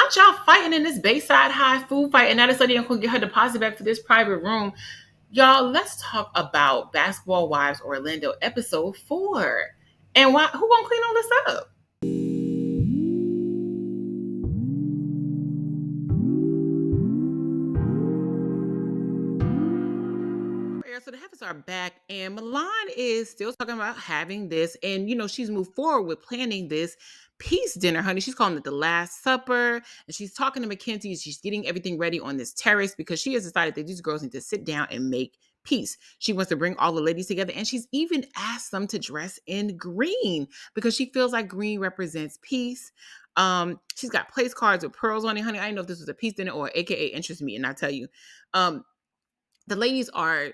not y'all fighting in this Bayside High food fight, and now the suddenly I'm gonna get her deposit back for this private room. Y'all, let's talk about Basketball Wives Orlando episode 4. And why who gonna clean all this up? So the heifers are back, and Milan is still talking about having this, and she's moved forward with planning this peace dinner, honey. She's calling it the Last Supper, and she's talking to Mackenzie. She's getting everything ready on this terrace because she has decided that these girls need to sit down and make peace. She wants to bring all the ladies together, and she's even asked them to dress in green because she feels like green represents peace. She's got place cards with pearls on it, honey. I didn't know if this was a peace dinner or AKA interest meeting. I tell you, um, the ladies are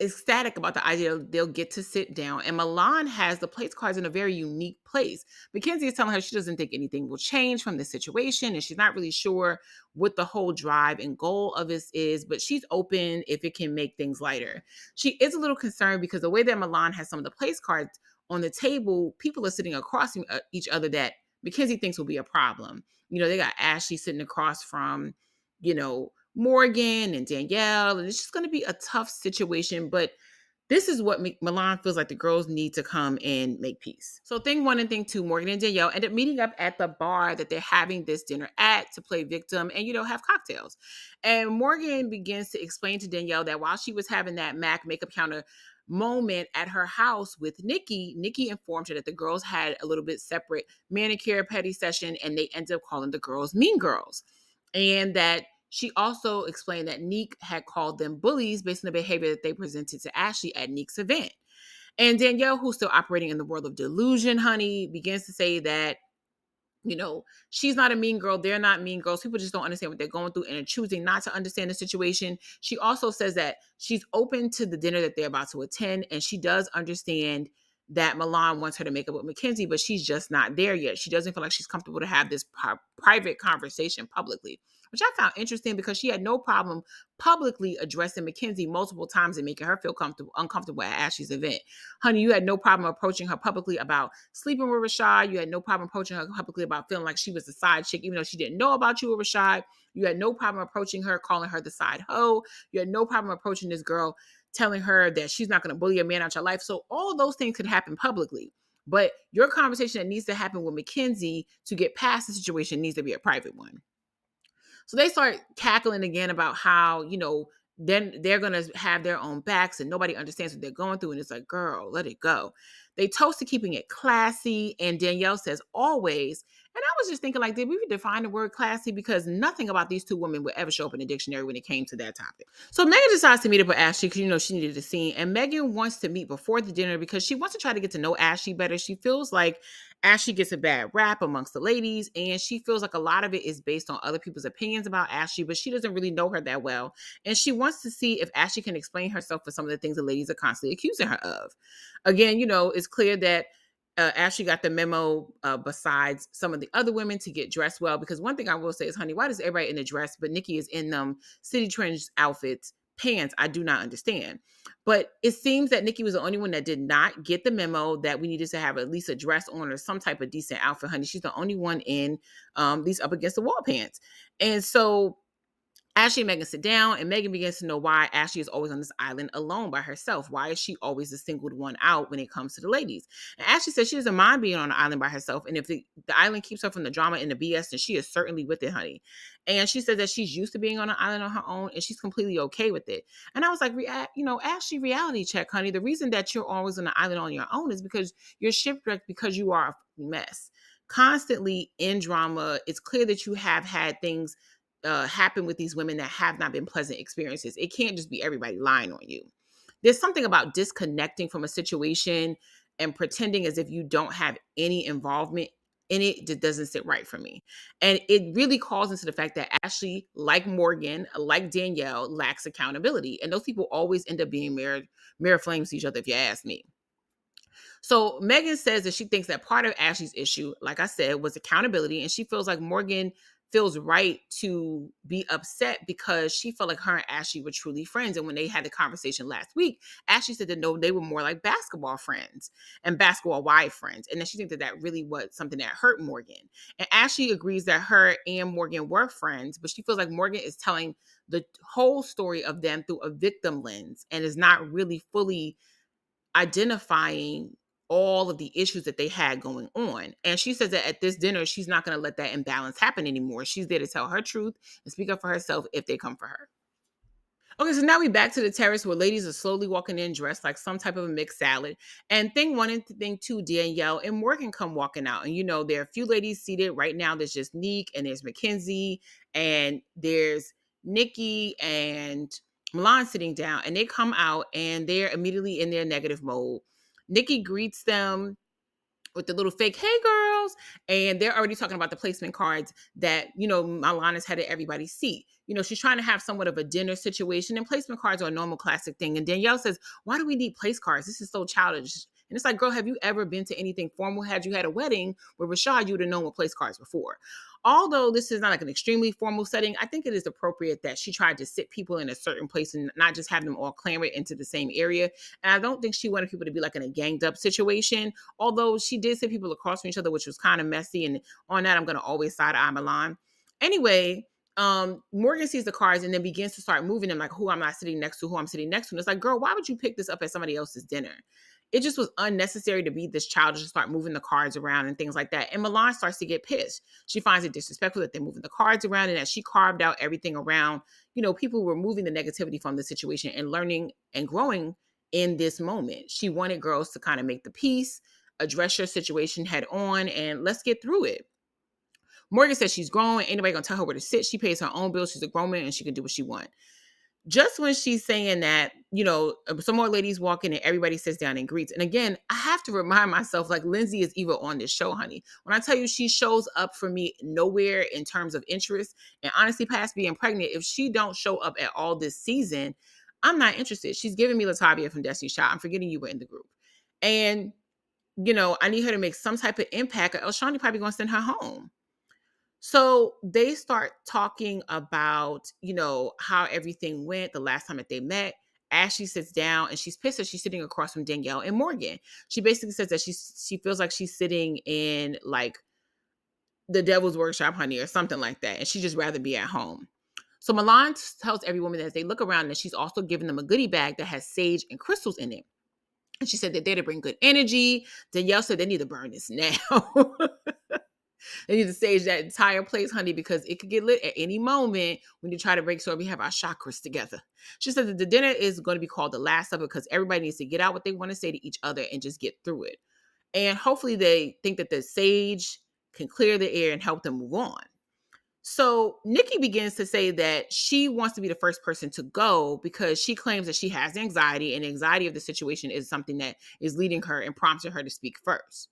ecstatic about the idea they'll get to sit down. And Milan has the place cards in a very unique place. Mackenzie is telling her she doesn't think anything will change from this situation, and she's not really sure what the whole drive and goal of this is, but she's open if it can make things lighter. She is a little concerned because the way that Milan has some of the place cards on the table, people are sitting across from each other that Mackenzie thinks will be a problem. They got Ashley sitting across from, Morgan and Danielle, and it's just going to be a tough situation. But this is what Milan feels like the girls need to come and make peace. So thing one and thing two, Morgan and Danielle end up meeting up at the bar that they're having this dinner at to play victim and, have cocktails. And Morgan begins to explain to Danielle that while she was having that MAC makeup counter moment at her house with Nikki informed her that the girls had a little bit separate manicure petty session, and they ended up calling the girls mean girls. And that she also explained that Neek had called them bullies based on the behavior that they presented to Ashley at Neek's event. And Danielle, who's still operating in the world of delusion, honey, begins to say that, she's not a mean girl. They're not mean girls. People just don't understand what they're going through and are choosing not to understand the situation. She also says that she's open to the dinner that they're about to attend, and she does understand that Milan wants her to make up with Mackenzie, but she's just not there yet. She doesn't feel like she's comfortable to have this private conversation publicly, which I found interesting because she had no problem publicly addressing Mackenzie multiple times and making her feel uncomfortable at Ashley's event. Honey, you had no problem approaching her publicly about sleeping with Rashad. You had no problem approaching her publicly about feeling like she was the side chick, even though she didn't know about you or Rashad. You had no problem approaching her, calling her the side hoe. You had no problem approaching this girl, telling her that she's not going to bully a man out your life. So all those things could happen publicly. But your conversation that needs to happen with Mackenzie to get past the situation needs to be a private one. So they start cackling again about how, then they're going to have their own backs and nobody understands what they're going through. And it's like, girl, let it go. They toast to keeping it classy. And Danielle says, always. And I was just thinking, like, did we define the word classy? Because nothing about these two women would ever show up in the dictionary when it came to that topic. So Megan decides to meet up with Ashley because, she needed a scene. And Megan wants to meet before the dinner because she wants to try to get to know Ashley better. She feels like Ashley gets a bad rap amongst the ladies, and she feels like a lot of it is based on other people's opinions about Ashley, but she doesn't really know her that well. And she wants to see if Ashley can explain herself for some of the things the ladies are constantly accusing her of. Again, it's clear that Ashley got the memo besides some of the other women to get dressed well, because one thing I will say is, honey, why does everybody in the dress, but Nikki is in them city trends outfits, pants? I do not understand. But it seems that Nikki was the only one that did not get the memo that we needed to have at least a dress on or some type of decent outfit, honey. She's the only one in these up against the wall pants. And so Ashley and Megan sit down, and Megan begins to know why Ashley is always on this island alone by herself. Why is she always the singled one out when it comes to the ladies? And Ashley says she doesn't mind being on the island by herself. And if the island keeps her from the drama and the BS, then she is certainly with it, honey. And she says that she's used to being on an island on her own, and she's completely okay with it. And I was like, Ashley, reality check, honey. The reason that you're always on the island on your own is because you're shipwrecked because you are a mess. Constantly in drama. It's clear that you have had things happen with these women that have not been pleasant experiences. It can't just be everybody lying on you. There's something about disconnecting from a situation and pretending as if you don't have any involvement in it that doesn't sit right for me. And it really calls into the fact that Ashley, like Morgan, like Danielle, lacks accountability. And those people always end up being mirror flames to each other, if you ask me. So Megan says that she thinks that part of Ashley's issue, like I said, was accountability. And she feels like Morgan feels right to be upset because she felt like her and Ashley were truly friends. And when they had the conversation last week, Ashley said that no, they were more like basketball friends and basketball wife friends. And then she thinks that that really was something that hurt Morgan. And Ashley agrees that her and Morgan were friends, but she feels like Morgan is telling the whole story of them through a victim lens and is not really fully identifying all of the issues that they had going on. And she says that at this dinner, she's not going to let that imbalance happen anymore. She's there to tell her truth and speak up for herself if they come for her. Okay, so now we back to the terrace where ladies are slowly walking in dressed like some type of a mixed salad. And thing one and thing two, Danielle and Morgan come walking out. And there are a few ladies seated right now. There's just Neek and there's Mackenzie and there's Nikki and Milan sitting down. And they come out and they're immediately in their negative mode. Nikki greets them with the little fake "Hey girls," and they're already talking about the placement cards that Milana's had at everybody's seat. She's trying to have somewhat of a dinner situation, and placement cards are a normal classic thing. And Danielle says, "Why do we need place cards? This is so childish." And it's like, girl, have you ever been to anything formal? Had you had a wedding with Rashad, you would have known what place cards before. Although this is not like an extremely formal setting, I think it is appropriate that she tried to sit people in a certain place and not just have them all clamor into the same area. And I don't think she wanted people to be like in a ganged up situation. Although she did sit people across from each other, which was kind of messy. And on that, I'm going to always side eye Milan. Anyway, Morgan sees the cards and then begins to start moving them like who I'm not sitting next to, who I'm sitting next to. And it's like, girl, why would you pick this up at somebody else's dinner? It just was unnecessary to be this childish and start moving the cards around and things like that. And Milan starts to get pissed. She finds it disrespectful that they're moving the cards around and that she carved out everything around, people removing the negativity from the situation and learning and growing in this moment. She wanted girls to kind of make the peace, address your situation head on, and let's get through it. Morgan says she's grown. Ain't nobody gonna tell her where to sit. She pays her own bills. She's a grown man and she can do what she wants. Just when she's saying that, some more ladies walk in and everybody sits down and greets. And again, I have to remind myself, like, Lindsay is evil on this show, honey. When I tell you she shows up for me nowhere in terms of interest, and honestly, past being pregnant, if she don't show up at all this season, I'm not interested. She's giving me Latavia from Destiny's Child. I'm forgetting you were in the group. And, I need her to make some type of impact or else Shawnee probably going to send her home. So they start talking about, how everything went the last time that they met. Ashley sits down and she's pissed that she's sitting across from Danielle and Morgan. She basically says that she feels like she's sitting in like the devil's workshop, honey, or something like that. And she'd just rather be at home. So Milan tells every woman that as they look around that she's also giving them a goodie bag that has sage and crystals in it. And she said that they're to bring good energy. Danielle said they need to burn this now. They need to sage that entire place, honey, because it could get lit at any moment when you try to break sure we have our chakras together. She said that the dinner is going to be called the last supper because everybody needs to get out what they want to say to each other and just get through it. And hopefully they think that the sage can clear the air and help them move on. So Nikki begins to say that she wants to be the first person to go because she claims that she has anxiety and anxiety of the situation is something that is leading her and prompting her to speak first.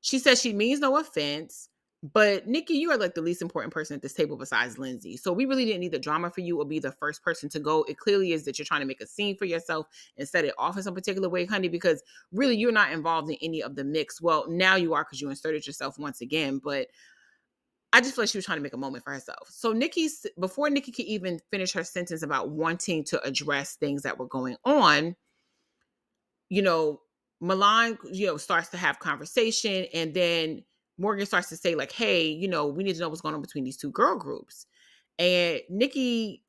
She says she means no offense, but Nikki, you are like the least important person at this table besides Lindsay. So we really didn't need the drama for you or be the first person to go. It clearly is that you're trying to make a scene for yourself and set it off in some particular way, honey, because really you're not involved in any of the mix. Well, now you are because you inserted yourself once again, but I just feel like she was trying to make a moment for herself. So before Nikki could even finish her sentence about wanting to address things that were going on, Milan, starts to have conversation and then Morgan starts to say like, hey, we need to know what's going on between these two girl groups. And Nikki,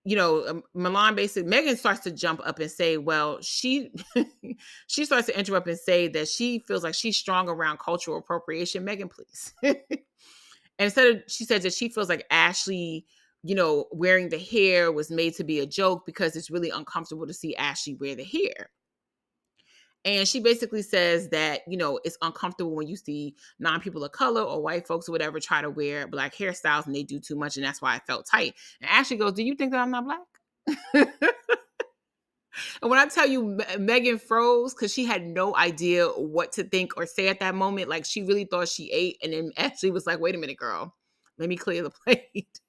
Milan basically, Megan starts to jump up and say, well, she starts to interrupt and say that she feels like she's strong around cultural appropriation. Megan, please. And she said that she feels like Ashley, wearing the hair was made to be a joke because it's really uncomfortable to see Ashley wear the hair. And she basically says that, it's uncomfortable when you see non-people of color or white folks or whatever try to wear black hairstyles and they do too much. And that's why I felt tight. And Ashley goes, do you think that I'm not black? And when I tell you Megan froze because she had no idea what to think or say at that moment, like she really thought she ate. And then Ashley was like, wait a minute, girl, let me clear the plate.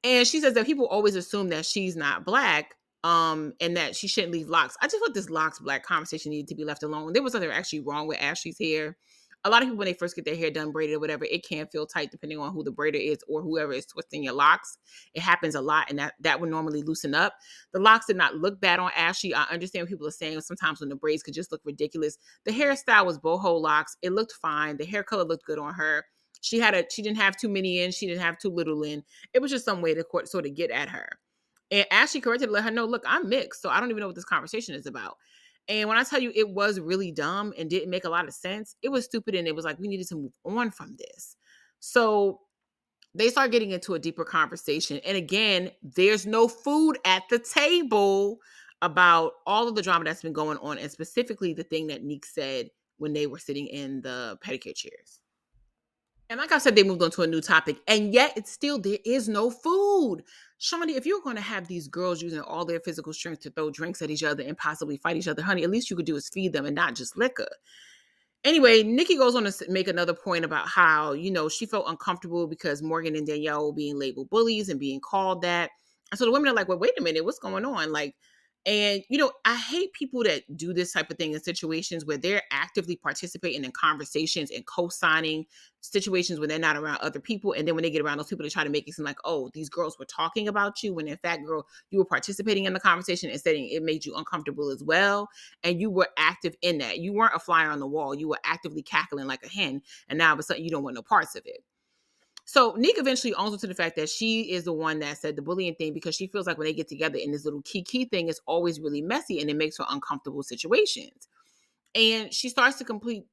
And she says that people always assume that she's not black. And that she shouldn't leave locks. I just thought this locks black conversation needed to be left alone. There was nothing actually wrong with Ashley's hair. A lot of people when they first get their hair done, braided or whatever, it can feel tight depending on who the braider is or whoever is twisting your locks. It happens a lot, and that would normally loosen up. The locks did not look bad on Ashley. I understand what people are saying sometimes when the braids could just look ridiculous. The hairstyle was boho locks. It looked fine. The hair color looked good on her. She didn't have too many in. She didn't have too little in. It was just some way to sort of get at her. And Ashley corrected to let her know, look, I'm mixed, so I don't even know what this conversation is about. And when I tell you it was really dumb and didn't make a lot of sense, it was stupid and it was like we needed to move on from this. So they start getting into a deeper conversation. And again, there's no food at the table about all of the drama that's been going on, and specifically the thing that Neek said when they were sitting in the pedicure chairs. And like I said, they moved on to a new topic, and yet it's still there is no food. Shawnee, if you're going to have these girls using all their physical strength to throw drinks at each other and possibly fight each other, honey, at least you could do is feed them and not just liquor. Anyway, Nikki goes on to make another point about how, she felt uncomfortable because Morgan and Danielle were being labeled bullies and being called that. And so the women are like, well, wait a minute, what's going on? Like, and, I hate people that do this type of thing in situations where they're actively participating in conversations and co-signing situations when they're not around other people. And then when they get around those people, they try to make it seem like, oh, these girls were talking about you. When in fact, girl, you were participating in the conversation and saying it made you uncomfortable as well. And you were active in that. You weren't a flyer on the wall. You were actively cackling like a hen. And now all of a sudden you don't want no parts of it. So Nick eventually owns up to the fact that she is the one that said the bullying thing because she feels like when they get together in this little key thing, it's always really messy and it makes for uncomfortable situations. And she starts to complete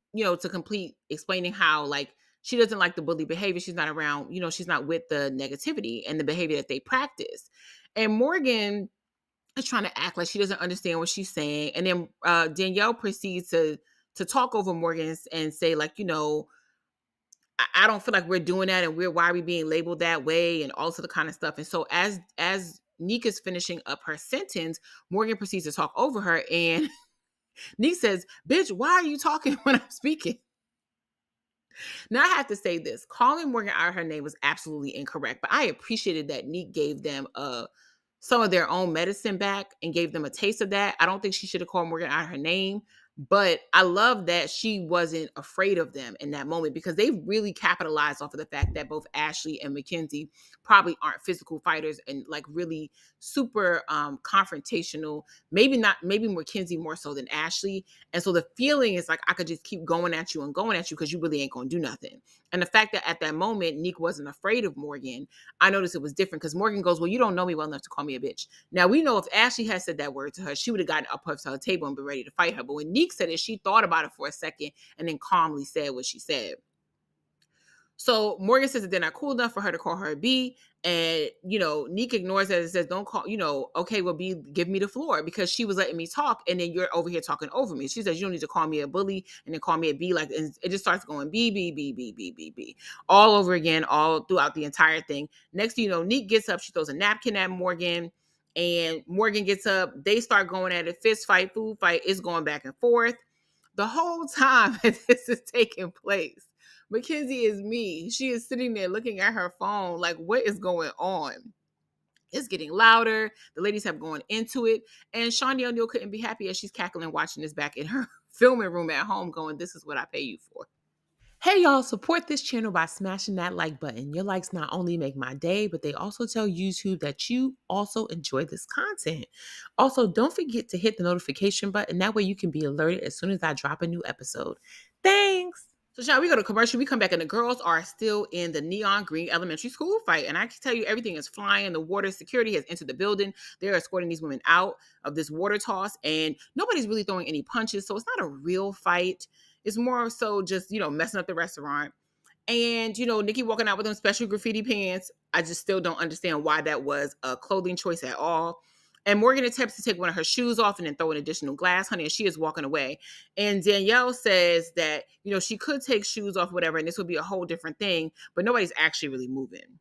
explaining how like she doesn't like the bully behavior. She's not around, she's not with the negativity and the behavior that they practice. And Morgan is trying to act like she doesn't understand what she's saying. And then Danielle proceeds to talk over Morgan and say like, I don't feel like we're doing that, and why are we being labeled that way, and all of the kind of stuff. And so as Nika's finishing up her sentence, Morgan proceeds to talk over her, and Nika says, "Bitch, why are you talking when I'm speaking?" Now I have to say this: calling Morgan out her name was absolutely incorrect, but I appreciated that Neek gave them some of their own medicine back and gave them a taste of that. I don't think she should have called Morgan out her name, but I love that she wasn't afraid of them in that moment because they really capitalized off of the fact that both Ashley and Mackenzie probably aren't physical fighters and like really super confrontational. Maybe Mackenzie more so than Ashley. And so the feeling is like I could just keep going at you because you really ain't gonna do nothing. And the fact that at that moment Nick wasn't afraid of Morgan, I noticed it was different because Morgan goes, well, you don't know me well enough to call me a bitch. Now we know if Ashley had said that word to her, she would have gotten up to her table and been ready to fight her. But when Nick said it, she thought about it for a second and then calmly said what she said. So Morgan says that they're not cool enough for her to call her a B. And, Neek ignores that and says, don't call, okay, well, B, give me the floor because she was letting me talk. And then you're over here talking over me. She says, you don't need to call me a bully and then call me a B. Like, and it just starts going B, B, B, B, B, B, B, all over again, all throughout the entire thing. Next, Neek gets up. She throws a napkin at Morgan. And Morgan gets up. They start going at it. Fist fight, food fight. It's going back and forth. The whole time that this is taking place, Mackenzie is me. She is sitting there looking at her phone like, what is going on? It's getting louder. The ladies have gone into it. And Shawnee O'Neal couldn't be happy as she's cackling watching this back in her filming room at home going, this is what I pay you for. Hey y'all, support this channel by smashing that like button. Your likes not only make my day, but they also tell YouTube that you also enjoy this content. Also, don't forget to hit the notification button. That way you can be alerted as soon as I drop a new episode. Thanks. So shall we go to commercial? We come back and the girls are still in the neon green elementary school fight. And I can tell you everything is flying. The water security has entered the building. They're escorting these women out of this water toss and nobody's really throwing any punches. So it's not a real fight. It's more so just, messing up the restaurant. And, Nikki walking out with them special graffiti pants. I just still don't understand why that was a clothing choice at all. And Morgan attempts to take one of her shoes off and then throw an additional glass, honey, and she is walking away. And Danielle says that, she could take shoes off, whatever, and this would be a whole different thing, but nobody's actually really moving.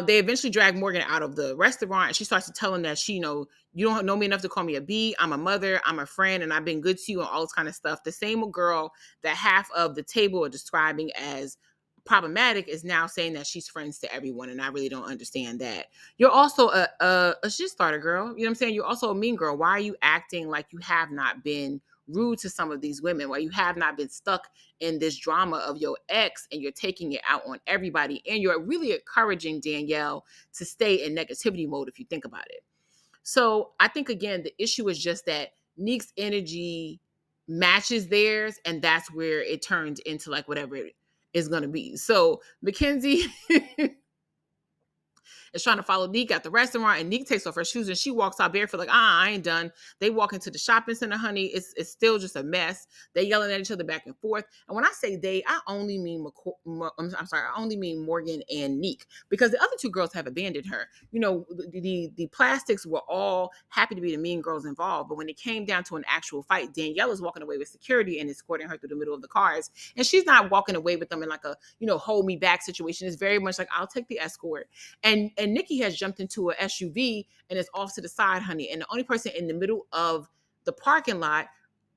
They eventually drag Morgan out of the restaurant and she starts to tell him that you don't know me enough to call me a B. I'm a mother, I'm a friend, and I've been good to you and all this kind of stuff. The same girl that half of the table are describing as problematic is now saying that she's friends to everyone, and I really don't understand that. You're also a shit starter, girl. You know what I'm saying? You're also a mean girl. Why are you acting like you have not been rude to some of these women, while you have not been stuck in this drama of your ex and you're taking it out on everybody. And you're really encouraging Danielle to stay in negativity mode if you think about it. So I think, again, the issue is just that Neek's energy matches theirs, and that's where it turns into like whatever it is going to be. So Mackenzie is trying to follow Neek at the restaurant, and Neek takes off her shoes and she walks out barefoot, like, I ain't done. They walk into the shopping center, honey. It's still just a mess. They yelling at each other back and forth. And when I say they, I only mean I only mean Morgan and Neek, because the other two girls have abandoned her. You know, the plastics were all happy to be the mean girls involved, but when it came down to an actual fight, Danielle is walking away with security and escorting her through the middle of the cars, and she's not walking away with them in like a hold me back situation. It's very much like, I'll take the escort. And Nikki has jumped into an SUV and is off to the side, honey. And the only person in the middle of the parking lot,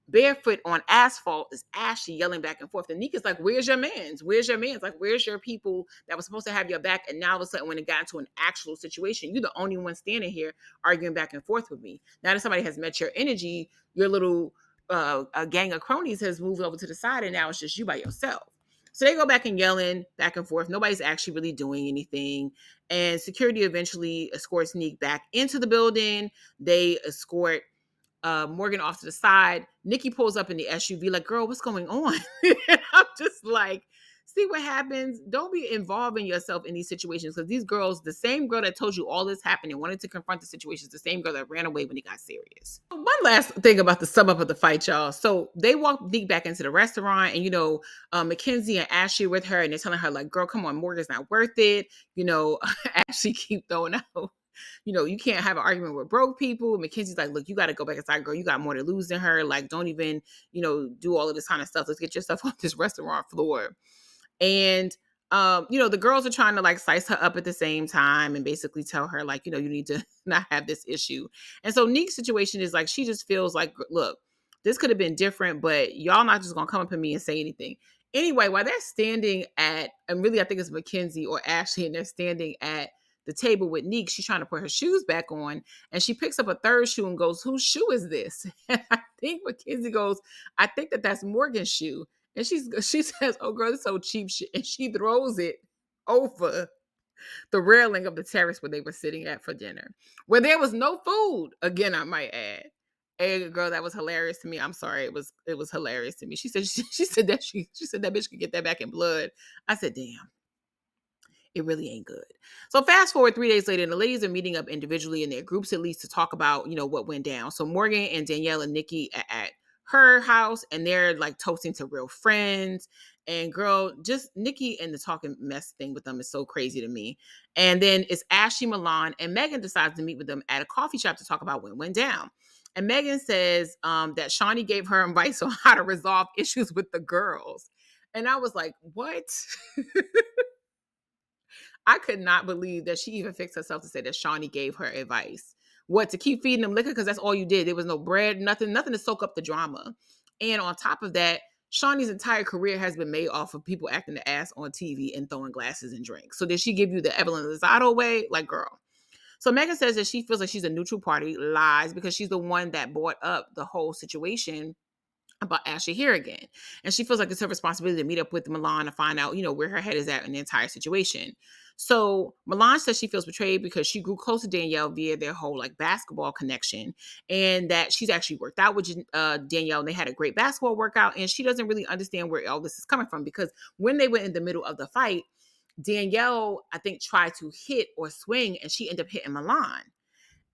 barefoot on asphalt, is Ashley yelling back and forth. And Nika's like, where's your mans? Where's your mans? Like, where's your people that was supposed to have your back? And now all of a sudden, when it got into an actual situation, you're the only one standing here arguing back and forth with me. Now that somebody has met your energy, your little a gang of cronies has moved over to the side, and now it's just you by yourself. So they go back and yelling back and forth. Nobody's actually really doing anything. And security eventually escorts Neek back into the building. They escort Morgan off to the side. Nikki pulls up in the SUV like, girl, what's going on? And I'm just like, see what happens. Don't be involving yourself in these situations, because these girls, the same girl that told you all this happened and wanted to confront the situation, is the same girl that ran away when it got serious. One last thing about the sum up of the fight, y'all. So they walk Neek back into the restaurant, and Mackenzie and Ashley with her, and they're telling her like, girl, come on, Morgan's not worth it. Ashley keep throwing out, you can't have an argument with broke people. Mackenzie's like, look, you got to go back inside, girl. You got more to lose than her. Like, don't even, do all of this kind of stuff. Let's get your stuff off this restaurant floor. And, the girls are trying to like size her up at the same time and basically tell her like, you need to not have this issue. And so Neek's situation is like, she just feels like, look, this could have been different, but y'all not just going to come up to me and say anything. Anyway, while they're standing and really I think it's Mackenzie or Ashley, and they're standing at the table with Neek, she's trying to put her shoes back on, and she picks up a third shoe and goes, whose shoe is this? And I think Mackenzie goes, I think that's Morgan's shoe. And she says, oh, girl, this is so cheap shit. And she throws it over the railing of the terrace where they were sitting at for dinner, where there was no food. Again, I might add. Hey, girl, that was hilarious to me. I'm sorry. It was hilarious to me. She said that bitch could get that back in blood. I said, damn. It really ain't good. So fast forward 3 days later, and the ladies are meeting up individually in their groups at least to talk about, what went down. So Morgan and Danielle and Nikki at her house, and they're like toasting to real friends. And girl, just Nikki and the talking mess thing with them is so crazy to me. And then it's Ashley, Milan, and Megan decides to meet with them at a coffee shop to talk about what went down. And Megan says that Shawnee gave her advice on how to resolve issues with the girls. And I was like, what? I could not believe that she even fixed herself to say that Shawnee gave her advice. What, to keep feeding them liquor? Because that's all you did. There was no bread, nothing to soak up the drama. And on top of that, Shawnee's entire career has been made off of people acting the ass on TV and throwing glasses and drinks. So did she give you the Evelyn Lozado way? Like, girl. So Megan says that she feels like she's a neutral party, lies, because she's the one that brought up the whole situation about Ashley here again. And she feels like it's her responsibility to meet up with Milan to find out, where her head is at in the entire situation. So Milan says she feels betrayed because she grew close to Danielle via their whole like basketball connection, and that she's actually worked out with Danielle, and they had a great basketball workout, and she doesn't really understand where all this is coming from, because when they went in the middle of the fight, Danielle, I think, tried to hit or swing, and she ended up hitting Milan.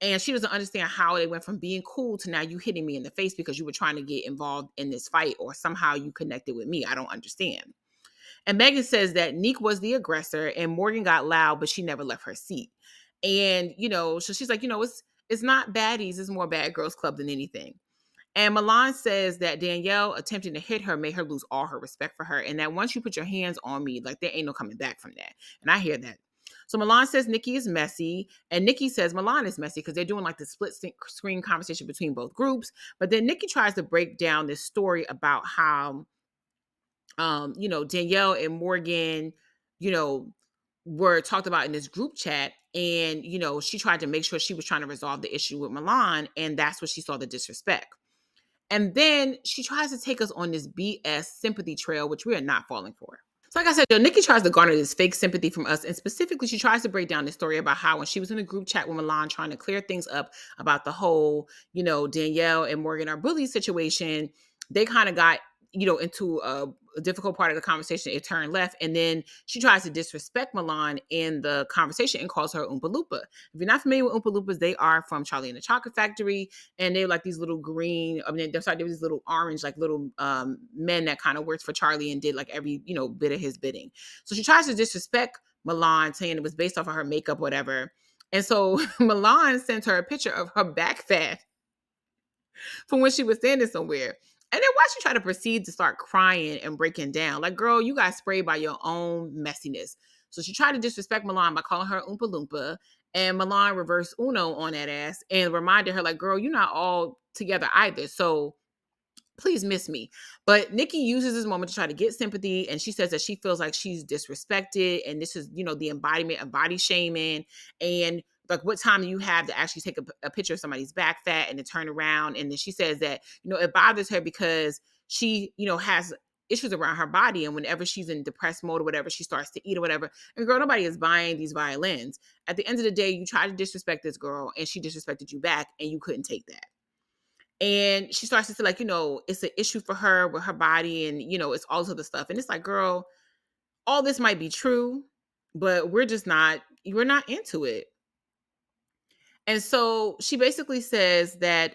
And she doesn't understand how they went from being cool to now you hitting me in the face because you were trying to get involved in this fight, or somehow you connected with me. I don't understand. And Megan says that Neek was the aggressor and Morgan got loud, but she never left her seat. And, so she's like, it's not baddies, it's more bad girls club than anything. And Milan says that Danielle attempting to hit her made her lose all her respect for her. And that once you put your hands on me, like, there ain't no coming back from that. And I hear that. So Milan says Nikki is messy, and Nikki says Milan is messy, because they're doing like the split screen conversation between both groups. But then Nikki tries to break down this story about how, Danielle and Morgan, were talked about in this group chat. And, she tried to make sure she was trying to resolve the issue with Milan. And that's where she saw the disrespect. And then she tries to take us on this BS sympathy trail, which we are not falling for. So, like I said, Nikki tries to garner this fake sympathy from us. And specifically, she tries to break down this story about how when she was in a group chat with Milan trying to clear things up about the whole, Danielle and Morgan are bully situation, they kind of got, into a difficult part of the conversation. It turned left. And then she tries to disrespect Milan in the conversation and calls her Oompa Loompa. If you're not familiar with Oompa Loompas, they are from Charlie and the Chocolate Factory. And they're like these little green, they're sorry, they were these little orange, like little men that kind of worked for Charlie and did like every, bit of his bidding. So she tries to disrespect Milan, saying it was based off of her makeup, whatever. And so Milan sends her a picture of her back fat from when she was standing somewhere. And then why she try to proceed to start crying and breaking down? Like, girl, you got sprayed by your own messiness. So she tried to disrespect Milan by calling her Oompa Loompa. And Milan reversed Uno on that ass and reminded her, like, girl, you're not all together either. So please miss me. But Nikki uses this moment to try to get sympathy. And she says that she feels like she's disrespected. And this is, the embodiment of body shaming. And like, what time do you have to actually take a picture of somebody's back fat and to turn around? And then she says that, it bothers her because she, has issues around her body. And whenever she's in depressed mode or whatever, she starts to eat or whatever. And girl, nobody is buying these violins. At the end of the day, you try to disrespect this girl and she disrespected you back and you couldn't take that. And she starts to say, like, it's an issue for her with her body and, it's all this other stuff. And it's like, girl, all this might be true, but we're not into it. And so she basically says that,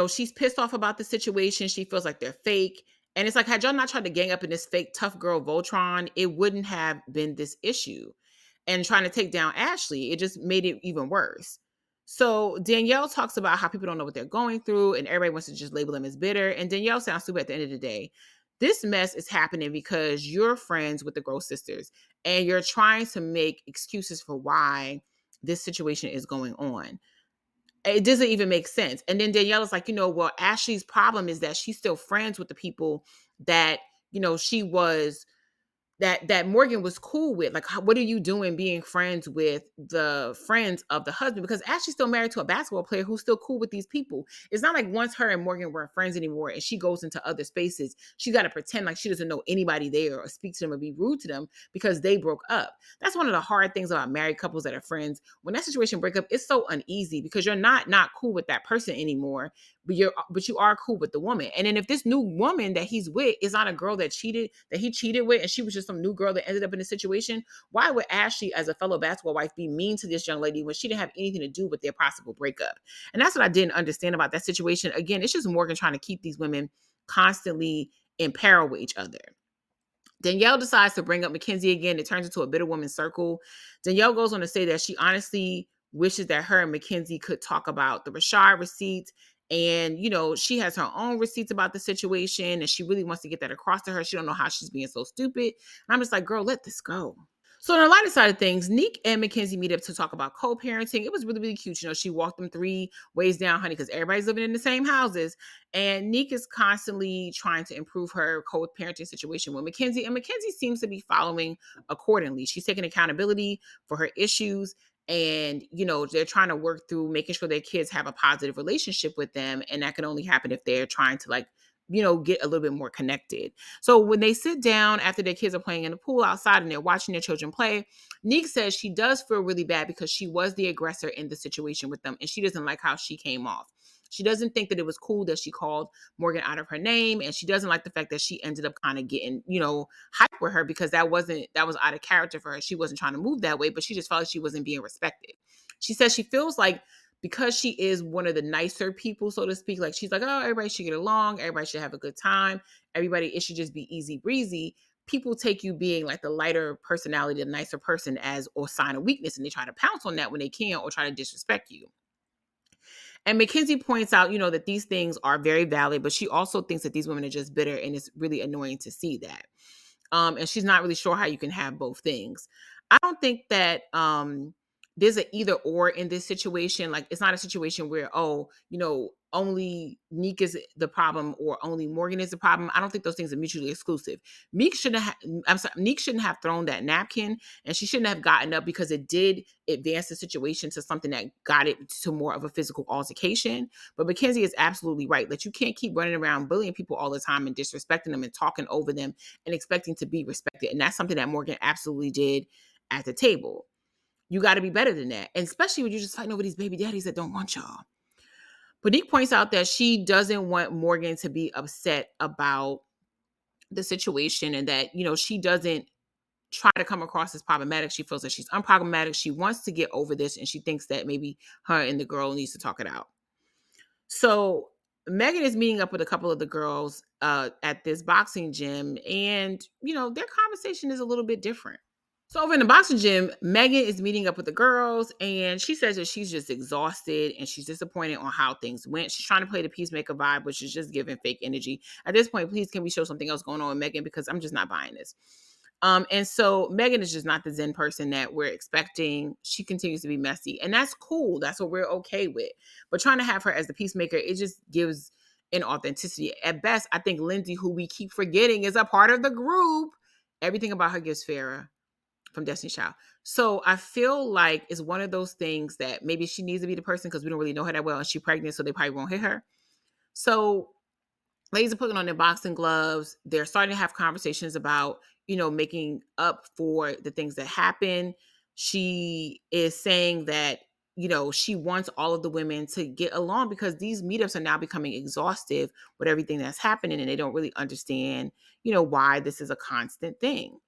she's pissed off about the situation. She feels like they're fake. And it's like, had y'all not tried to gang up in this fake tough girl Voltron, it wouldn't have been this issue. And trying to take down Ashley, it just made it even worse. So Danielle talks about how people don't know what they're going through and everybody wants to just label them as bitter. And Danielle sounds stupid at the end of the day. This mess is happening because you're friends with the Gross sisters and you're trying to make excuses for why this situation is going on. It doesn't even make sense. And then Danielle is like, well, Ashley's problem is that she's still friends with the people that, she was that Morgan was cool with. Like, what are you doing being friends with the friends of the husband? Because Ashley's still married to a basketball player who's still cool with these people. It's not like once her and Morgan weren't friends anymore and she goes into other spaces, she got to pretend like she doesn't know anybody there or speak to them or be rude to them because they broke up. That's one of the hard things about married couples that are friends. When that situation break up, it's so uneasy because you're not cool with that person anymore, but you are cool with the woman. And then if this new woman that he's with is not a girl that he cheated with and she was just some new girl that ended up in a situation, why would Ashley, as a fellow basketball wife, be mean to this young lady when she didn't have anything to do with their possible breakup? And that's what I didn't understand about that situation. Again, it's just Morgan trying to keep these women constantly in peril with each other. Danielle decides to bring up Mackenzie again. It turns into a bitter woman circle. Danielle goes on to say that she honestly wishes that her and Mackenzie could talk about the Rashad receipts. And, she has her own receipts about the situation and she really wants to get that across to her. She don't know how she's being so stupid. And I'm just like, girl, let this go. So on the lighter side of things, Neek and Mackenzie meet up to talk about co-parenting. It was really, really cute. She walked them 3 ways down, honey, because everybody's living in the same houses. And Neek is constantly trying to improve her co-parenting situation with Mackenzie. And Mackenzie seems to be following accordingly. She's taking accountability for her issues. And, they're trying to work through making sure their kids have a positive relationship with them. And that can only happen if they're trying to get a little bit more connected. So when they sit down after their kids are playing in the pool outside and they're watching their children play, Neek says she does feel really bad because she was the aggressor in the situation with them and she doesn't like how she came off. She doesn't think that it was cool that she called Morgan out of her name, and she doesn't like the fact that she ended up kind of getting, hype with her because that was out of character for her. She wasn't trying to move that way, but she just felt like she wasn't being respected. She says she feels like because she is one of the nicer people, so to speak, like she's like, oh, everybody should get along. Everybody should have a good time. It should just be easy breezy. People take you being like the lighter personality, the nicer person as or sign of weakness. And they try to pounce on that when they can or try to disrespect you. And Mackenzie points out, that these things are very valid, but she also thinks that these women are just bitter and it's really annoying to see that. And she's not really sure how you can have both things. I don't think that, there's an either or in this situation. Like, it's not a situation where, oh, only Neek is the problem or only Morgan is the problem. I don't think those things are mutually exclusive. I'm sorry, Neek shouldn't have thrown that napkin, and she shouldn't have gotten up, because it did advance the situation to something that got it to more of a physical altercation. But Mackenzie is absolutely right that you can't keep running around bullying people all the time and disrespecting them and talking over them and expecting to be respected. And that's something that Morgan absolutely did at the table. You got to be better than that. And especially when you're just fighting over these baby daddies that don't want y'all. Monique points out that she doesn't want Morgan to be upset about the situation, and that, she doesn't try to come across as problematic. She feels that she's unproblematic. She wants to get over this, and she thinks that maybe her and the girl needs to talk it out. So Megan is meeting up with a couple of the girls at this boxing gym, and, their conversation is a little bit different. So over in the boxing gym, Megan is meeting up with the girls, and she says that she's just exhausted and she's disappointed on how things went. She's trying to play the peacemaker vibe, which is just giving fake energy. At this point, please, can we show something else going on with Megan, because I'm just not buying this. And so Megan is just not the Zen person that we're expecting. She continues to be messy, and that's cool. That's what we're okay with. But trying to have her as the peacemaker, it just gives inauthenticity. At best, I think Lindsay, who we keep forgetting is a part of the group, everything about her gives Farrah from Destiny Child. So I feel like it's one of those things that maybe she needs to be the person, because we don't really know her that well, and she's pregnant, so they probably won't hit her. So ladies are putting on their boxing gloves. They're starting to have conversations about, making up for the things that happen. She is saying that, she wants all of the women to get along, because these meetups are now becoming exhaustive with everything that's happening, and they don't really understand, why this is a constant thing.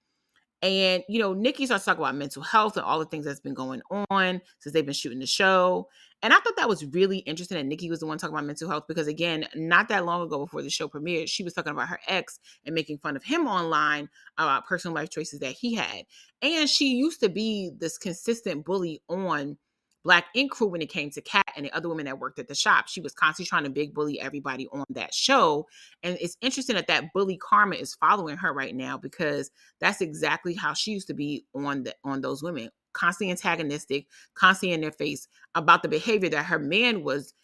And, Nikki starts talking about mental health and all the things that's been going on since they've been shooting the show. And I thought that was really interesting that Nikki was the one talking about mental health, because, again, not that long ago before the show premiered, she was talking about her ex and making fun of him online about personal life choices that he had. And she used to be this consistent bully on Black Ink Crew when it came to Kat and the other women that worked at the shop. She was constantly trying to big bully everybody on that show. And it's interesting that that bully karma is following her right now, because that's exactly how she used to be on those women, constantly antagonistic, constantly in their face about the behavior that her man was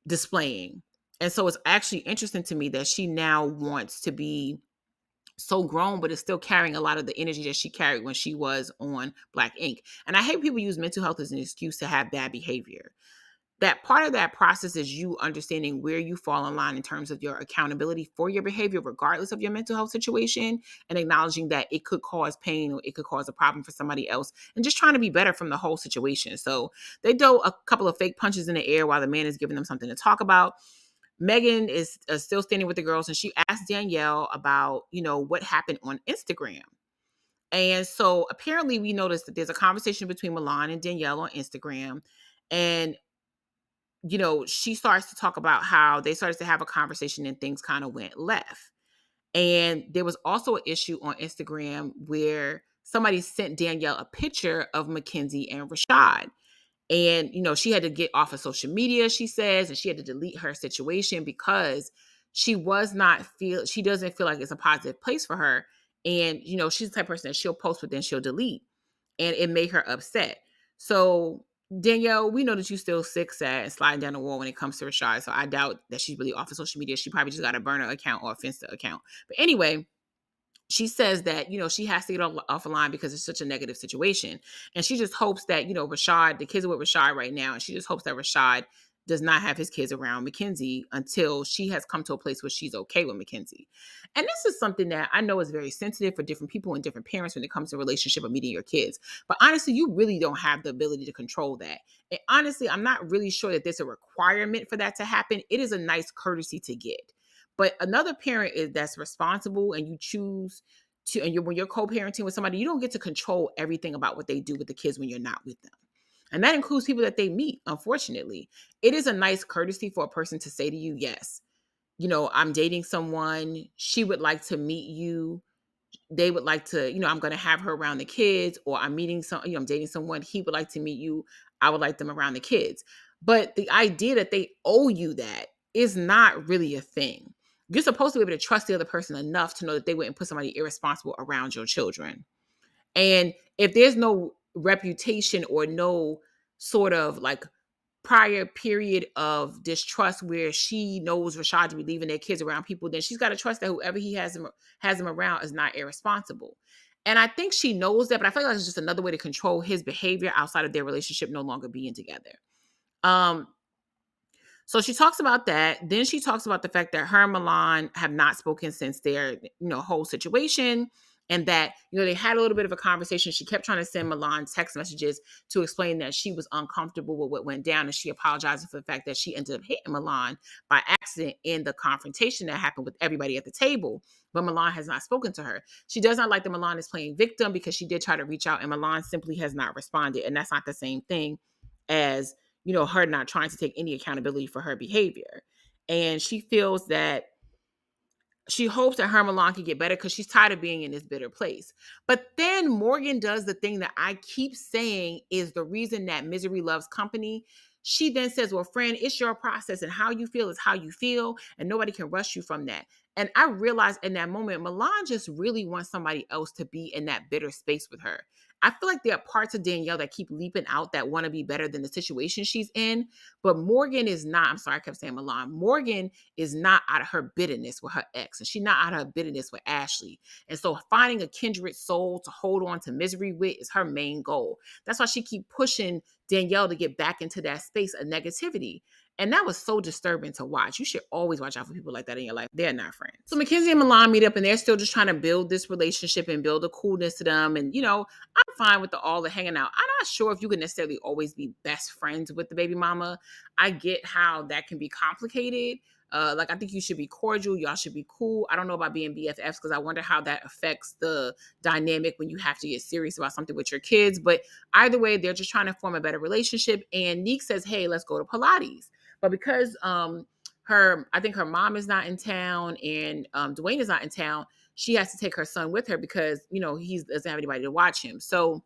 displaying. And so it's actually interesting to me that she now wants to be so grown, but is still carrying a lot of the energy that she carried when she was on Black Ink. And I hate people use mental health as an excuse to have bad behavior. That part of that process is you understanding where you fall in line in terms of your accountability for your behavior, regardless of your mental health situation, and acknowledging that it could cause pain or it could cause a problem for somebody else, and just trying to be better from the whole situation. So they throw a couple of fake punches in the air while the man is giving them something to talk about. Megan is still standing with the girls, and she asked Danielle about, what happened on Instagram. And so apparently we noticed that there's a conversation between Milan and Danielle on Instagram. And she starts to talk about how they started to have a conversation and things kind of went left. And there was also an issue on Instagram where somebody sent Danielle a picture of Mackenzie and Rashad. And, she had to get off of social media, she says, and she had to delete her situation because she doesn't feel like it's a positive place for her. And, she's the type of person that she'll post, but then she'll delete. And it made her upset. So Danielle, we know that you still sick, sad, and sliding down the wall when it comes to Rashad. So I doubt that she's really off of social media. She probably just got a burner account or a Finsta account. But anyway, she says that, she has to get off the line because it's such a negative situation. And she just hopes that, Rashad, the kids are with Rashad right now. And she just hopes that Rashad does not have his kids around Mackenzie until she has come to a place where she's okay with Mackenzie. And this is something that I know is very sensitive for different people and different parents when it comes to relationship or meeting your kids. But honestly, you really don't have the ability to control that. And honestly, I'm not really sure that there's a requirement for that to happen. It is a nice courtesy to get. But another parent that's responsible, and you choose to, and when you're co-parenting with somebody, you don't get to control everything about what they do with the kids when you're not with them. And that includes people that they meet, unfortunately. It is a nice courtesy for a person to say to you, yes, I'm dating someone. She would like to meet you. They would like to, I'm going to have her around the kids, or I'm meeting I'm dating someone. He would like to meet you. I would like them around the kids. But the idea that they owe you that is not really a thing. You're supposed to be able to trust the other person enough to know that they wouldn't put somebody irresponsible around your children. And if there's no reputation or no sort of like prior period of distrust where she knows Rashad to be leaving their kids around people, then she's got to trust that whoever he has him around is not irresponsible. And I think she knows that, but I feel like it's just another way to control his behavior outside of their relationship no longer being together. Um, so she talks about that. Then she talks about the fact that her and Milan have not spoken since their, whole situation. And that, they had a little bit of a conversation. She kept trying to send Milan text messages to explain that she was uncomfortable with what went down. And she apologized for the fact that she ended up hitting Milan by accident in the confrontation that happened with everybody at the table. But Milan has not spoken to her. She does not like that Milan is playing victim because she did try to reach out and Milan simply has not responded. And that's not the same thing as her not trying to take any accountability for her behavior. And she feels that she hopes that her and Milan can get better because she's tired of being in this bitter place. But then Morgan does the thing that I keep saying is the reason that misery loves company. She then says, well, friend, it's your process and how you feel is how you feel and nobody can rush you from that. And I realized in that moment, Milan just really wants somebody else to be in that bitter space with her. I feel like there are parts of Danielle that keep leaping out that want to be better than the situation she's in. But Morgan is not. I'm sorry, I kept saying Milan. Morgan is not out of her bitterness with her ex, and she's not out of her bitterness with Ashley. And so finding a kindred soul to hold on to misery with is her main goal. That's why she keep pushing Danielle to get back into that space of negativity. And that was so disturbing to watch. You should always watch out for people like that in your life. They're not friends. So Mackenzie and Milan meet up and they're still just trying to build this relationship and build a coolness to them. And, I'm fine with all the hanging out. I'm not sure if you can necessarily always be best friends with the baby mama. I get how that can be complicated. I think you should be cordial. Y'all should be cool. I don't know about being BFFs because I wonder how that affects the dynamic when you have to get serious about something with your kids. But either way, they're just trying to form a better relationship. And Neek says, hey, let's go to Pilates. But because I think her mom is not in town and Dwayne is not in town, she has to take her son with her because, he doesn't have anybody to watch him. So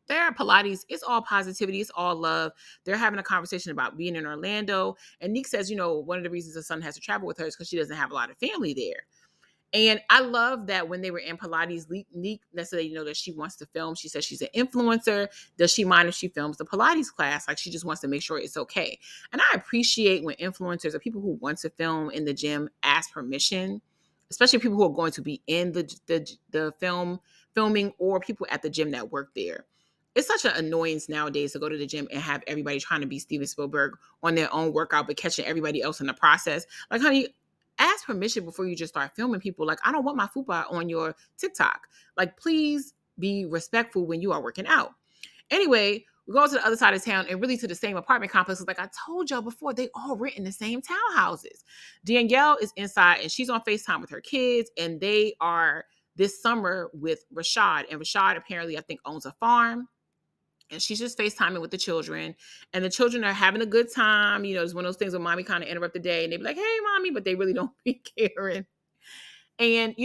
they're at Pilates. It's all positivity. It's all love. They're having a conversation about being in Orlando. And Neek says, one of the reasons the son has to travel with her is because she doesn't have a lot of family there. And I love that when they were in Pilates, Neek necessarily that she wants to film. She says she's an influencer. Does she mind if she films the Pilates class? Like she just wants to make sure it's okay. And I appreciate when influencers or people who want to film in the gym ask permission, especially people who are going to be in the filming or people at the gym that work there. It's such an annoyance nowadays to go to the gym and have everybody trying to be Steven Spielberg on their own workout, but catching everybody else in the process. Like, honey, ask permission before you just start filming people. Like, I don't want my fupa on your TikTok. Like, please be respectful when you are working out. Anyway, we go to the other side of town and really to the same apartment complexes. Like I told y'all before, they all rent in the same townhouses. Danielle is inside and she's on FaceTime with her kids and they are this summer with Rashad. And Rashad apparently, I think, owns a farm. And she's just FaceTiming with the children. And the children are having a good time. It's one of those things where mommy kind of interrupt the day and they be like, hey, mommy, but they really don't be caring. And,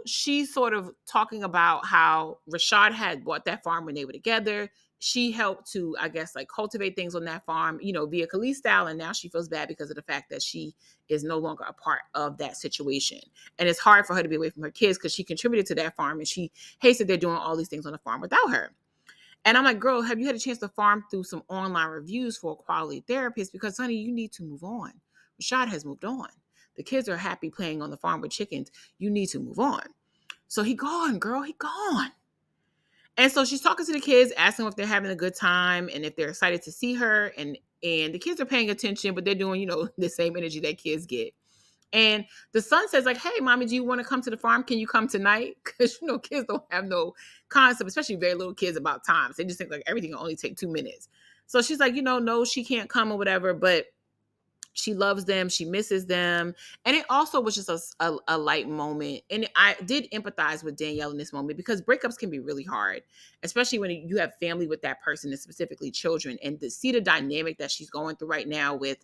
she's sort of talking about how Rashad had bought that farm when they were together. She helped to, I guess, like cultivate things on that farm, via Khalees style. And now she feels bad because of the fact that she is no longer a part of that situation. And it's hard for her to be away from her kids because she contributed to that farm and she hates that they're doing all these things on the farm without her. And I'm like, girl, have you had a chance to farm through some online reviews for a quality therapist? Because, honey, you need to move on. Rashad has moved on. The kids are happy playing on the farm with chickens. You need to move on. So he gone, girl. He gone. And so she's talking to the kids, asking them if they're having a good time and if they're excited to see her. And the kids are paying attention, but they're doing, the same energy that kids get. And the son says, like, hey, mommy, do you want to come to the farm? Can you come tonight? Because, kids don't have no concept, especially very little kids, about times. They just think like everything will only take 2 minutes. So she's like, no, she can't come or whatever. But she loves them. She misses them. And it also was just a light moment. And I did empathize with Danielle in this moment because breakups can be really hard, especially when you have family with that person and specifically children. And to see the dynamic that she's going through right now with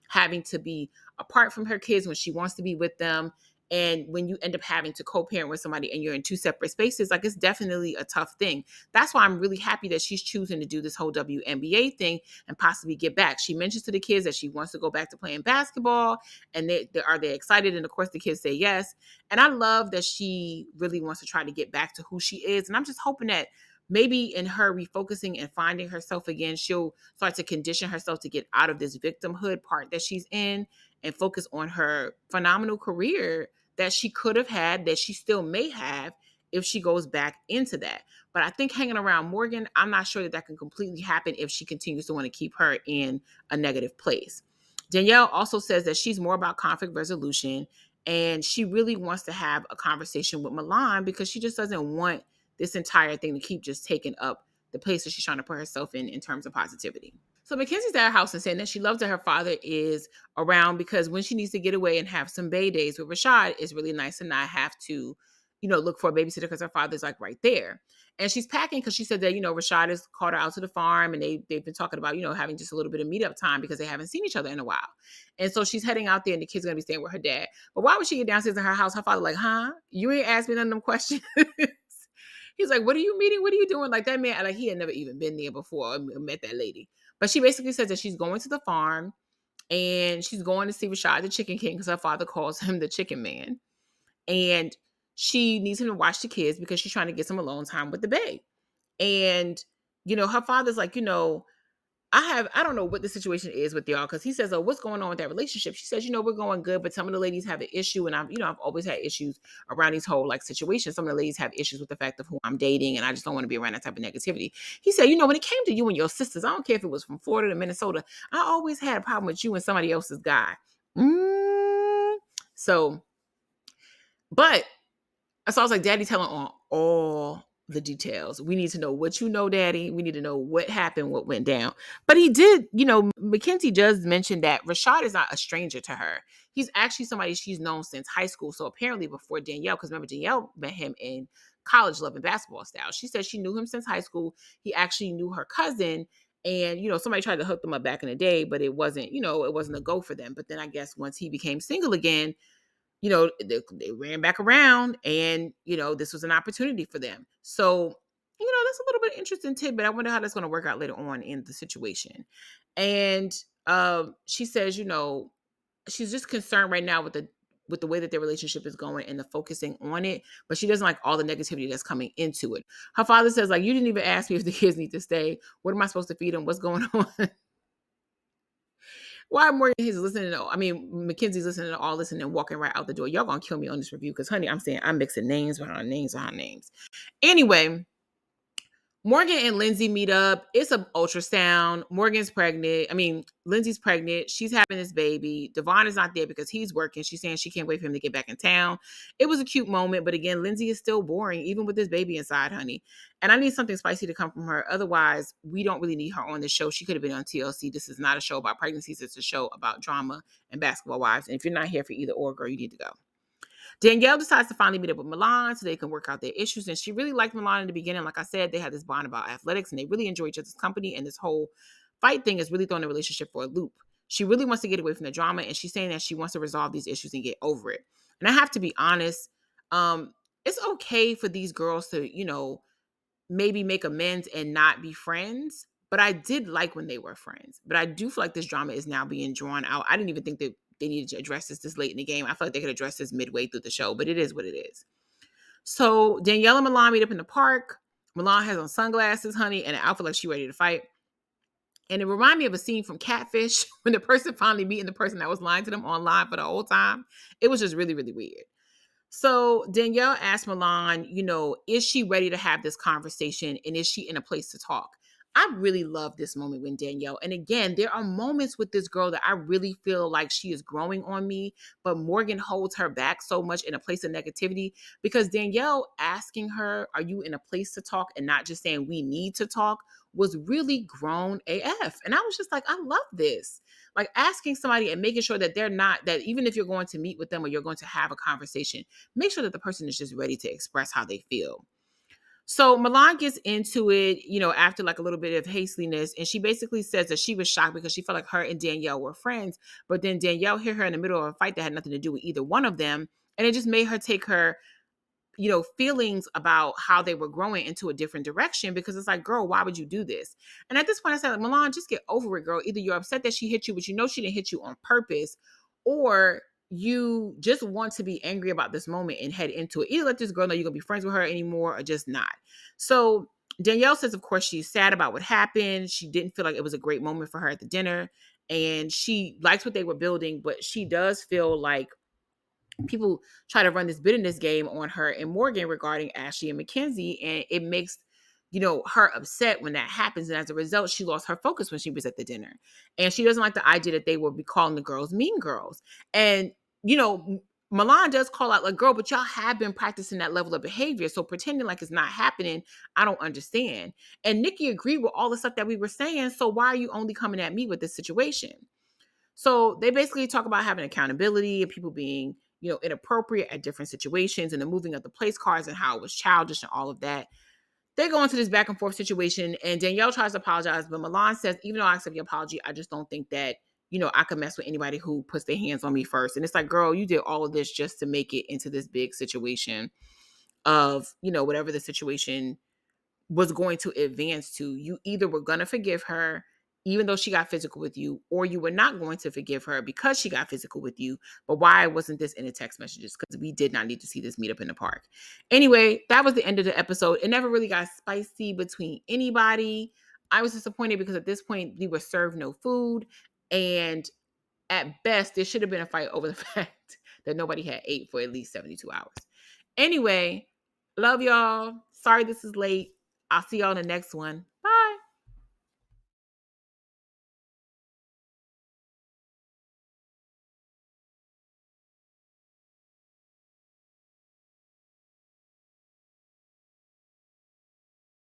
having to be apart from her kids when she wants to be with them. And when you end up having to co-parent with somebody and you're in two separate spaces, like it's definitely a tough thing. That's why I'm really happy that she's choosing to do this whole WNBA thing and possibly get back. She mentions to the kids that she wants to go back to playing basketball and are they excited? And of course the kids say yes. And I love that she really wants to try to get back to who she is. And I'm just hoping that maybe in her refocusing and finding herself again, she'll start to condition herself to get out of this victimhood part that she's in and focus on her phenomenal career that she could have had, that she still may have if she goes back into that. But I think hanging around Morgan, I'm not sure that that can completely happen if she continues to want to keep her in a negative place. Danielle also says that she's more about conflict resolution and she really wants to have a conversation with Milan because she just doesn't want this entire thing to keep just taking up the place that she's trying to put herself in terms of positivity. So Mackenzie's at her house and saying that she loves that her father is around because when she needs to get away and have some bay days with Rashad, it's really nice to not have to, look for a babysitter because her father's like right there. And she's packing because she said that, Rashad has called her out to the farm and they've been talking about, having just a little bit of meetup time because they haven't seen each other in a while. And so she's heading out there and the kid's going to be staying with her dad. But why would she get downstairs in her house? Her father like, huh? You ain't asked me none of them questions. He's like, what are you meeting? What are you doing? Like that man, like he had never even been there before or met that lady. But she basically says that she's going to the farm and she's going to see Rashad the chicken king because her father calls him the chicken man. And she needs him to watch the kids because she's trying to get some alone time with the babe. And, her father's like, I don't know what the situation is with y'all because he says, oh, what's going on with that relationship? She says, we're going good, but some of the ladies have an issue. And I've always had issues around these whole like situations. Some of the ladies have issues with the fact of who I'm dating. And I just don't want to be around that type of negativity. He said, when it came to you and your sisters, I don't care if it was from Florida to Minnesota. I always had a problem with you and somebody else's guy. So, but so I was like, Daddy telling on all the details. We need to know what you know, Daddy. We need to know what happened, what went down. But he did, Mackenzie does mention that Rashad is not a stranger to her. He's actually somebody she's known since high school. So apparently before Danielle, because remember Danielle met him in college loving basketball style. She said she knew him since high school. He actually knew her cousin. And, somebody tried to hook them up back in the day, but it wasn't a go for them. But then I guess once he became single again, they ran back around and, this was an opportunity for them. So, that's a little bit interesting tidbit. I wonder how that's going to work out later on in the situation. And she says, she's just concerned right now with the way that their relationship is going and the focusing on it, but she doesn't like all the negativity that's coming into it. Her father says, like, you didn't even ask me if the kids need to stay. What am I supposed to feed them? What's going on? Why Morgan he's listening to, Mackenzie's listening to all this and then walking right out the door. Y'all gonna kill me on this review because, honey, I'm saying I'm mixing names behind names behind names. Anyway, Morgan and Lindsay meet up. It's an ultrasound. Morgan's pregnant. Lindsay's pregnant. She's having this baby. Devon is not there because he's working. She's saying she can't wait for him to get back in town. It was a cute moment, but again, Lindsay is still boring, even with this baby inside, honey. And I need something spicy to come from her. Otherwise, we don't really need her on this show. She could have been on TLC. This is not a show about pregnancies. It's a show about drama and basketball wives. And if you're not here for either or, girl, you need to go. Danielle decides to finally meet up with Milan so they can work out their issues. And she really liked Milan in the beginning. Like I said, they had this bond about athletics and they really enjoy each other's company. And this whole fight thing is really throwing the relationship for a loop. She really wants to get away from the drama. And she's saying that she wants to resolve these issues and get over it. And I have to be honest, it's okay for these girls to, maybe make amends and not be friends. But I did like when they were friends. But I do feel like this drama is now being drawn out. I didn't even think that they needed to address this late in the game. I feel like they could address this midway through the show, but it is what it is. So Danielle and Milan meet up in the park. Milan has on sunglasses, honey, and an outfit like she's ready to fight. And it reminded me of a scene from Catfish when the person finally meeting the person that was lying to them online for the whole time. It was just really, really weird. So Danielle asked Milan, is she ready to have this conversation and is she in a place to talk? I really love this moment with Danielle. And again, there are moments with this girl that I really feel like she is growing on me, but Morgan holds her back so much in a place of negativity because Danielle asking her, are you in a place to talk and not just saying we need to talk was really grown AF. And I was just like, I love this. Like asking somebody and making sure that they're not, that even if you're going to meet with them or you're going to have a conversation, make sure that the person is just ready to express how they feel. So Milan gets into it, after like a little bit of hastiness. And she basically says that she was shocked because she felt like her and Danielle were friends. But then Danielle hit her in the middle of a fight that had nothing to do with either one of them. And it just made her take her, feelings about how they were growing into a different direction because it's like, girl, why would you do this? And at this point I said, like, Milan, just get over it, girl. Either you're upset that she hit you, but she didn't hit you on purpose, or you just want to be angry about this moment and head into it. Either let this girl know you're gonna be friends with her anymore or just not. So Danielle says, of course, she's sad about what happened. She didn't feel like it was a great moment for her at the dinner. And she likes what they were building, but she does feel like people try to run this bitterness game on her and Morgan regarding Ashley and Mackenzie, and it makes her upset when that happens. And as a result, she lost her focus when she was at the dinner, and she doesn't like the idea that they will be calling the girls mean girls. And Milan does call out like, girl, but y'all have been practicing that level of behavior, so pretending like it's not happening, I don't understand. And Nikki agreed with all the stuff that we were saying, so why are you only coming at me with this situation? So they basically talk about having accountability and people being, inappropriate at different situations, and the moving of the place cards and how it was childish and all of that. They go into this back and forth situation, and Danielle tries to apologize, but Milan says, even though I accept your apology, I just don't think that, I could mess with anybody who puts their hands on me first. And it's like, girl, you did all of this just to make it into this big situation of, whatever the situation was going to advance to. You either were going to forgive her, even though she got physical with you, or you were not going to forgive her because she got physical with you. But why wasn't this in the text messages? Because we did not need to see this meetup in the park. Anyway, that was the end of the episode. It never really got spicy between anybody. I was disappointed because at this point we were served no food. And at best, there should have been a fight over the fact that nobody had ate for at least 72 hours. Anyway, love y'all. Sorry this is late. I'll see y'all in the next one.